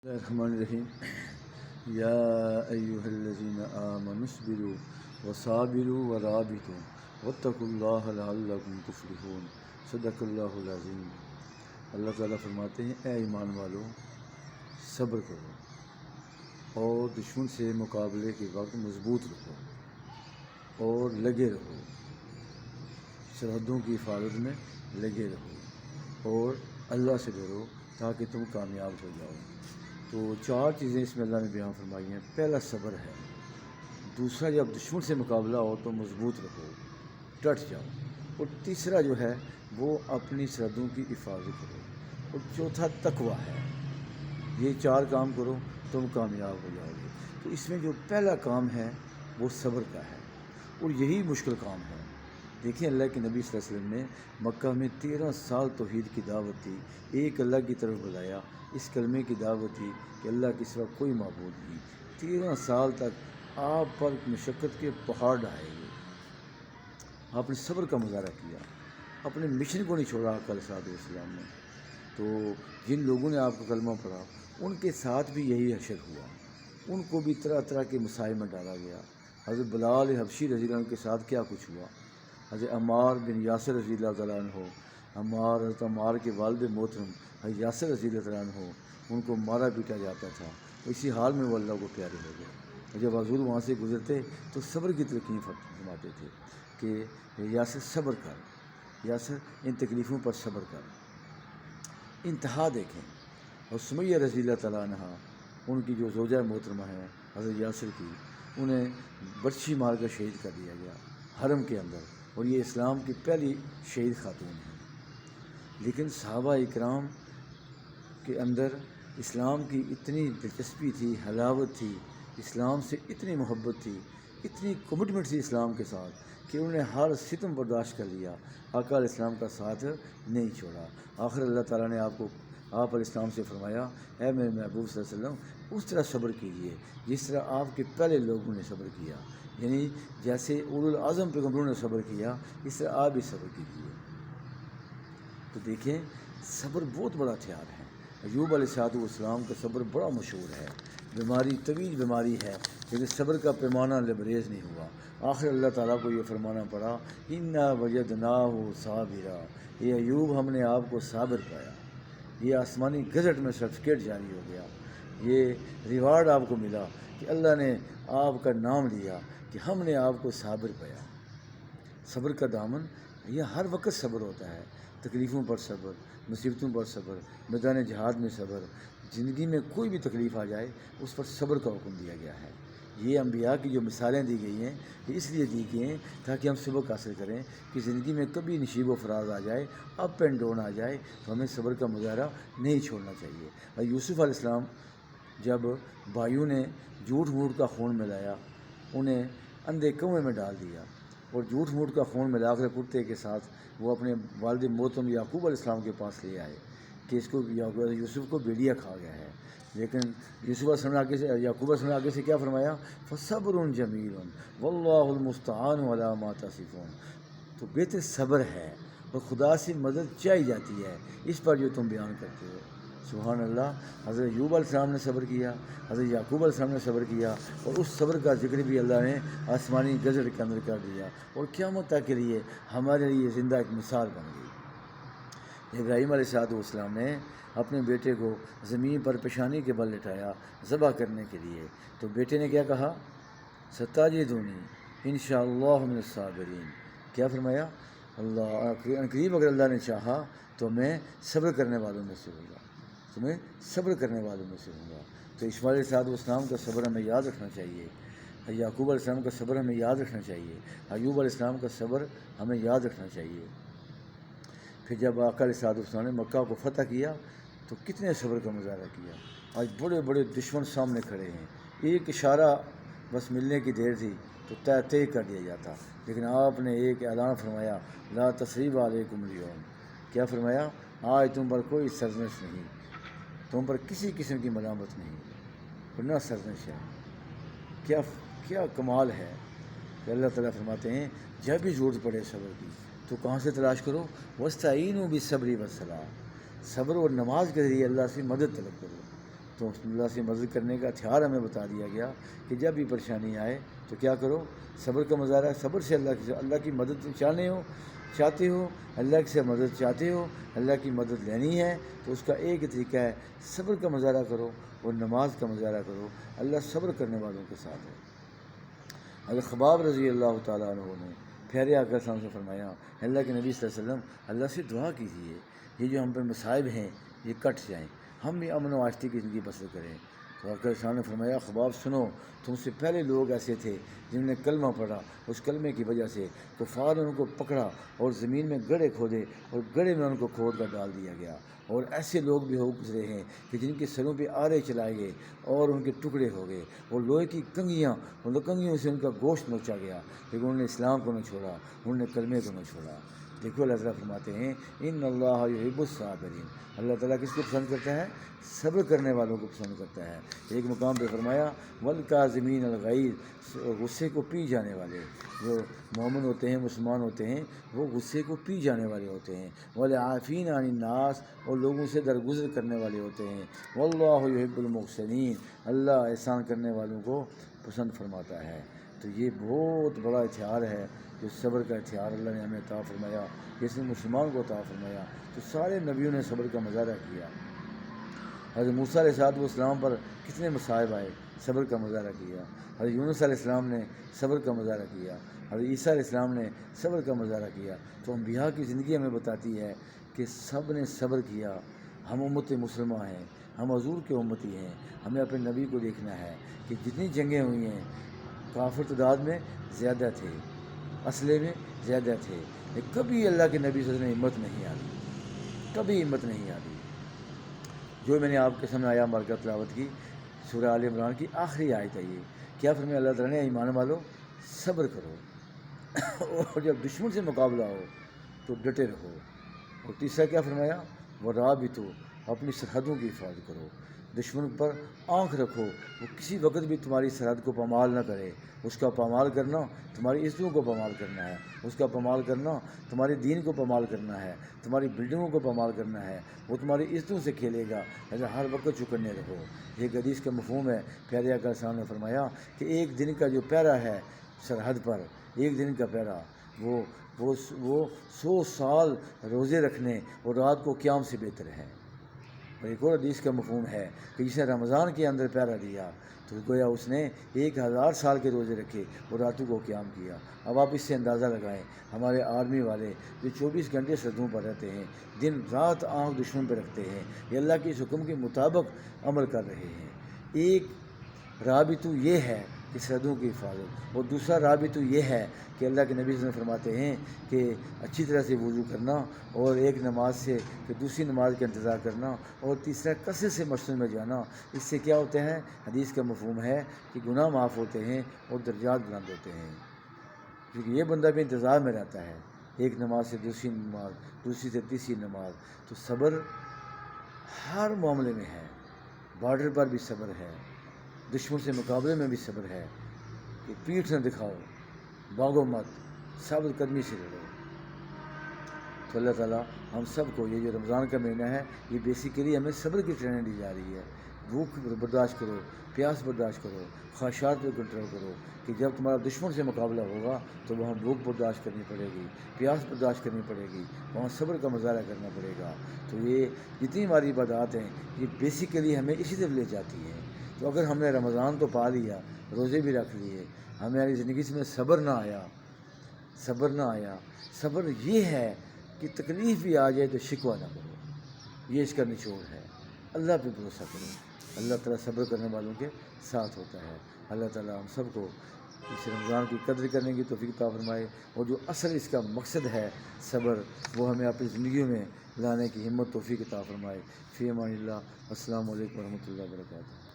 الرحمن الرحیم یا ایہا الذین آمنوا اصبروا وصابروا ورابطوا واتقوا اللہ لعلکم تفلحون۔ صدق اللہ العظیم۔ اللہ تعالیٰ فرماتے ہیں اے ایمان والو، صبر کرو اور دشمن سے مقابلے کے وقت مضبوط رہو اور لگے رہو، سرحدوں کی حفاظت میں لگے رہو اور اللہ سے ڈرو تاکہ تم کامیاب ہو جاؤ۔ تو چار چیزیں اس میں اللہ نے بیان فرمائی ہیں۔ پہلا صبر ہے، دوسرا جب دشمن سے مقابلہ ہو تو مضبوط رہو، ڈٹ جاؤ، اور تیسرا جو ہے وہ اپنی سرحدوں کی حفاظت کرو، اور چوتھا تقویٰ ہے۔ یہ چار کام کرو تم کامیاب ہو جاؤ گے۔ تو اس میں جو پہلا کام ہے وہ صبر کا ہے، اور یہی مشکل کام ہے۔ دیکھیں اللہ کے نبی صلی اللہ علیہ وسلم نے مکہ میں 13 سال توحید کی دعوت دی، ایک اللہ کی طرف بلایا، اس کلمے کی دعوت دی کہ اللہ کے سوا کوئی معبود نہیں۔ 13 سال تک آپ پر مشقت کے پہاڑ ڈھائے گئے، آپ نے صبر کا مظاہرہ کیا، اپنے مشن کو نہیں چھوڑا آقا علیہ السلام نے۔ تو جن لوگوں نے آپ کا کلمہ پڑھا ان کے ساتھ بھی یہی حشر ہوا، ان کو بھی طرح طرح کے مسائل میں ڈالا گیا۔ حضرت بلال حبشی رضی اللہ عنہ کے ساتھ کیا کچھ ہوا، حضرت عمار بن یاسر رضی اللہ تعالیٰ عنہ، حضرت عمار کے والد محترم حضرت یاسر رضی اللہ تعالیٰ عنہ، ان کو مارا پیٹا جاتا تھا، اسی حال میں وہ اللہ کو پیارے ہو گئے۔ اور جب حضور وہاں سے گزرتے تو صبر کی تلقین فرماتے تھے کہ یاسر صبر کر، یاسر ان تکلیفوں پر صبر کر۔ انتہا دیکھیں، اور سمیہ رضی اللہ تعالیٰ عنہ، ان کی جو زوجہ محترمہ ہیں حضرت یاسر کی، انہیں برچھی مار کر شہید کر دیا گیا حرم کے اندر، اور یہ اسلام کی پہلی شہید خاتون ہیں۔ لیکن صحابہ اکرام کے اندر اسلام کی اتنی دلچسپی تھی، حلاوت تھی، اسلام سے اتنی محبت تھی، اتنی کمٹمنٹ تھی اسلام کے ساتھ کہ انہوں نے ہر ستم برداشت کر لیا، آقا علیہ السلام کا ساتھ نہیں چھوڑا۔ آخر اللہ تعالیٰ نے آپ علیہ السلام سے فرمایا، اے میرے محبوب صلی اللہ علیہ وسلم، اس طرح صبر کیجیے جس طرح آپ کے پہلے لوگوں نے صبر کیا، یعنی جیسے اولو العزم پیغمبروں نے صبر کیا اس طرح آپ بھی صبر کیجیے۔ تو دیکھیں صبر بہت بڑا ہتھیار ہے۔ ایوب علیہ السلام کا صبر بڑا مشہور ہے، بیماری طویل بیماری ہے لیکن صبر کا پیمانہ لبریز نہیں ہوا۔ آخر اللہ تعالیٰ کو یہ فرمانا پڑا، انا وجدناہ صابرا، یہ ایوب ہم نے آپ کو صابر پایا۔ یہ آسمانی گزٹ میں سرٹیفکیٹ جاری ہو گیا، یہ ریوارڈ آپ کو ملا کہ اللہ نے آپ کا نام لیا کہ ہم نے آپ کو صابر پایا۔ صبر کا دامن یہ ہر وقت صبر ہوتا ہے، تکلیفوں پر صبر، مصیبتوں پر صبر، میدان جہاد میں صبر، زندگی میں کوئی بھی تکلیف آ جائے اس پر صبر کا حکم دیا گیا ہے۔ یہ انبیاء کی جو مثالیں دی گئی ہیں یہ اس لیے دی گئی ہیں تاکہ ہم سبق حاصل کریں کہ زندگی میں کبھی نشیب و فراز آ جائے، اپ اینڈ ڈاؤن آ جائے تو ہمیں صبر کا مظاہرہ نہیں چھوڑنا چاہیے۔ اور یوسف علیہ السلام جب بھائیوں نے جھوٹ موٹ کا خون ملایا، انہیں اندھے کنویں میں ڈال دیا، اور جھوٹ موٹ کا خون ملا کر کتے کے ساتھ وہ اپنے والد محترم یعقوب علیہ السلام کے پاس لے آئے کہ اس کو یوسف کو بھیڑیا کھا گیا ہے۔ لیکن یوسف علیہ السلام نے آگے سے، یعقوب علیہ السلام نے آگے سے کیا فرمایا، فصبر جمیل واللہ المستعان علی ما تصفون، تو بہتر صبر ہے اور خدا سے مدد چاہی جاتی ہے اس پر جو تم بیان کرتے ہو۔ سبحان اللہ۔ حضرت ایوب علیہ السلام نے صبر کیا، حضرت یعقوب علیہ السلام نے صبر کیا، اور اس صبر کا ذکر بھی اللہ نے آسمانی گزٹ کے اندر کر دیا، اور قیامت تک کے لیے ہمارے لیے زندہ ایک مثال بن گئی۔ ابراہیم علیہ السلام نے اپنے بیٹے کو زمین پر پیشانی کے بل لٹایا ذبح کرنے کے لیے، تو بیٹے نے کیا کہا، ستاجدونی انشاءاللہ من الصابرین، کیا فرمایا، اللہ قریب اگر اللہ نے چاہا تو میں صبر کرنے والوں میں سے ہوں گا، تمہیں صبر کرنے والوں میں سے ہوں گا۔ تو اسماعیل علیہ السلام کا صبر ہمیں یاد رکھنا چاہیے، یعقوب علیہ السلام کا صبر ہمیں یاد رکھنا چاہیے، ایوب علیہ السلام کا صبر ہمیں یاد رکھنا چاہیے۔ پھر جب آقا علیہ السلام نے مکہ کو فتح کیا تو کتنے صبر کا مظاہرہ کیا۔ آج بڑے بڑے دشمن سامنے کھڑے ہیں، ایک اشارہ بس ملنے کی دیر تھی تو طے کر دیا جاتا، لیکن آپ نے ایک اعلان فرمایا، لا تثریب علیکم اليوم، کیا فرمایا، آج تم پر کوئی سرزنش نہیں، تم پر کسی قسم کی ملامت نہیں، ورنہ سرزنش ہے۔ کیا کمال ہے کہ اللہ تعالیٰ فرماتے ہیں جب بھی ضرورت پڑے صبر کی تو کہاں سے تلاش کرو، وَاسْتَعِینُوا بِالصَّبْرِ وَالصَّلَاةِ، صبر اور نماز کے ذریعے اللہ سے مدد طلب کرو۔ تو اللہ سے مدد کرنے کا ہتھیار ہمیں بتا دیا گیا کہ جب بھی پریشانی آئے تو کیا کرو، صبر کا مظاہرہ، صبر سے اللہ کی مدد چاہتے ہو، اللہ سے مدد چاہتے ہو، اللہ کی مدد لینی ہے تو اس کا ایک طریقہ ہے صبر کا مظاہرہ کرو اور نماز کا مظاہرہ کرو۔ اللہ صبر کرنے والوں کے ساتھ ہے۔ حضرت خباب رضی اللہ تعالیٰ عنہ نے پیارے آقا صلی اللہ علیہ وسلم سے فرمایا، اللہ کے نبی صلی اللہ علیہ وسلم اللہ سے دعا کیجیے یہ جو ہم پر مصائب ہیں یہ کٹ جائیں، ہم بھی امن و آشتی کی زندگی بسر کریں۔ تو آقا صلی اللہ علیہ وسلم نے فرمایا، خباب سنو، تم سے پہلے لوگ ایسے تھے جنہوں نے کلمہ پڑھا، اس کلمے کی وجہ سے کفار نے ان کو پکڑا اور زمین میں گڑھے کھودے اور گڑھے میں ان کو کھود کر ڈال دیا گیا، اور ایسے لوگ بھی ہو گزرے ہیں کہ جن کے سروں پہ آرے چلائے گئے اور ان کے ٹکڑے ہو گئے اور لوہے کی کنگھیوں سے ان کا گوشت نوچا گیا، لیکن انہوں نے اسلام کو نہ چھوڑا، انہوں نے کلمے کو نہ چھوڑا۔ دیکھو اللہ تعالیٰ فرماتے ہیں ان اللہ یحب الصابرین، اللہ تعالیٰ کس کو پسند کرتا ہے؟ صبر کرنے والوں کو پسند کرتا ہے۔ ایک مقام پہ فرمایا والکاظمین الغیظ، غصے کو پی جانے والے، جو مومن ہوتے ہیں، مسلمان ہوتے ہیں، وہ غصے کو پی جانے والے ہوتے ہیں، والعافین عن الناس، اور لوگوں سے درگزر کرنے والے ہوتے ہیں، واللہ یحب المحسنین، اللہ احسان کرنے والوں کو پسند فرماتا ہے۔ تو یہ بہت بڑا ہتھیار ہے جو صبر کا ہتھیار اللہ نے ہمیں عطا فرمایا، جس نے مسلمان کو عطا فرمایا۔ تو سارے نبیوں نے صبر کا مظاہرہ کیا۔ حضرت موسیٰ علیہ السلام پر کتنے مصائب آئے، صبر کا مظاہرہ کیا۔ حضرت یونس علیہ السلام نے صبر کا مظاہرہ کیا، حضرت عیسیٰ علیہ السلام نے صبر کا مظاہرہ کیا۔ تو انبیاء کی زندگی ہمیں بتاتی ہے کہ سب نے صبر کیا۔ ہم امت مسلمہ ہیں، ہم حضور کے امتی ہیں، ہمیں اپنے نبی کو دیکھنا ہے کہ جتنی جنگیں ہوئی ہیں کافر تعداد میں زیادہ تھے، اسلحے میں زیادہ تھے، لیکن کبھی اللہ کے نبی صلی اللہ علیہ وسلم نے ہمت نہیں آئی، کبھی ہمت نہیں آئی۔ جو میں نے آپ کے سامنے آیا مار کر تلاوت کی، سورہ آل عمران کی آخری آیت ہے یہ، کیا فرمایا اللہ تعالیٰ نے؟ ایمان والو صبر کرو اور جب دشمن سے مقابلہ ہو تو ڈٹے رہو۔ اور تیسرا کیا فرمایا؟ ورابطو، اپنی سرحدوں کی حفاظت کرو، دشمن پر آنکھ رکھو، وہ کسی وقت بھی تمہاری سرحد کو پامال نہ کرے۔ اس کا پامال کرنا تمہاری عزتوں کو پامال کرنا ہے، اس کا پامال کرنا تمہارے دین کو پامال کرنا ہے، تمہاری بلڈنگوں کو پامال کرنا ہے، وہ تمہاری عزتوں سے کھیلے گا، لہٰذا ہر وقت چکنے رہو۔ ایک حدیث کا مفہوم ہے، پیارے آقا صاحب نے فرمایا کہ ایک دن کا جو پیرا ہے سرحد پر، ایک دن کا پیرا وہ 100 سال روزے رکھنے اور رات کو قیام سے بہتر ہے۔ اور ایک اور حدیث کا مفہوم ہے کہ جس نے رمضان کے اندر پیرا دیا تو گویا اس نے 1000 سال کے روزے رکھے اور راتوں کو قیام کیا۔ اب آپ اس سے اندازہ لگائیں، ہمارے آرمی والے جو 24 گھنٹے سرحدوں پر رہتے ہیں، دن رات آنکھ دشمن پہ رکھتے ہیں، یہ اللہ کے اس حکم کے مطابق عمل کر رہے ہیں۔ ایک رابطو یہ ہے کہ سرحدوں کی حفاظت، اور دوسرا رابطو یہ ہے کہ اللہ کے نبی صلی اللہ علیہ وسلم فرماتے ہیں کہ اچھی طرح سے وضو کرنا، اور ایک نماز سے کہ دوسری نماز کا انتظار کرنا، اور تیسرا کثرت سے مسجد میں جانا۔ اس سے کیا ہوتا ہے؟ حدیث کا مفہوم ہے کہ گناہ معاف ہوتے ہیں اور درجات بلند ہوتے ہیں، کیونکہ یہ بندہ بھی انتظار میں رہتا ہے، ایک نماز سے دوسری نماز، دوسری سے تیسری نماز۔ تو صبر ہر معاملے میں ہے، بارڈر پر بھی صبر ہے، دشمن سے مقابلے میں بھی صبر ہے کہ پیٹھ نہ دکھاؤ، بھاگو مت، ثابت قدمی سے لڑو۔ تو اللہ تعالیٰ ہم سب کو، یہ جو رمضان کا مہینہ ہے یہ بیسیکلی ہمیں صبر کی ٹریننگ دی جا رہی ہے۔ بھوک برداشت کرو، پیاس برداشت کرو، خواہشات پہ کنٹرول کرو، کہ جب تمہارا دشمن سے مقابلہ ہوگا تو وہاں بھوک برداشت کرنی پڑے گی، پیاس برداشت کرنی پڑے گی، وہاں صبر کا مظاہرہ کرنا پڑے گا۔ تو یہ جتنی ہماری عبادات ہیں یہ بیسیکلی ہمیں اسی طرف لے جاتی ہیں۔ تو اگر ہم نے رمضان تو پا لیا، روزے بھی رکھ لیے، ہماری زندگی میں صبر نہ آیا، صبر یہ ہے کہ تکلیف بھی آ جائے تو شکوہ نہ کرو، یہ اس کا نچوڑ ہے۔ اللہ پہ بھروسہ کرو، اللہ تعالیٰ صبر کرنے والوں کے ساتھ ہوتا ہے۔ اللہ تعالیٰ ہم سب کو اس رمضان کی قدر کرنے کی توفیق عطا فرمائے، اور جو اصل اس کا مقصد ہے صبر، وہ ہمیں اپنی زندگیوں میں لانے کی ہمت توفیق عطا فرمائے۔ فی امان اللہ، السلام علیکم ورحمۃ اللہ وبرکاتہ۔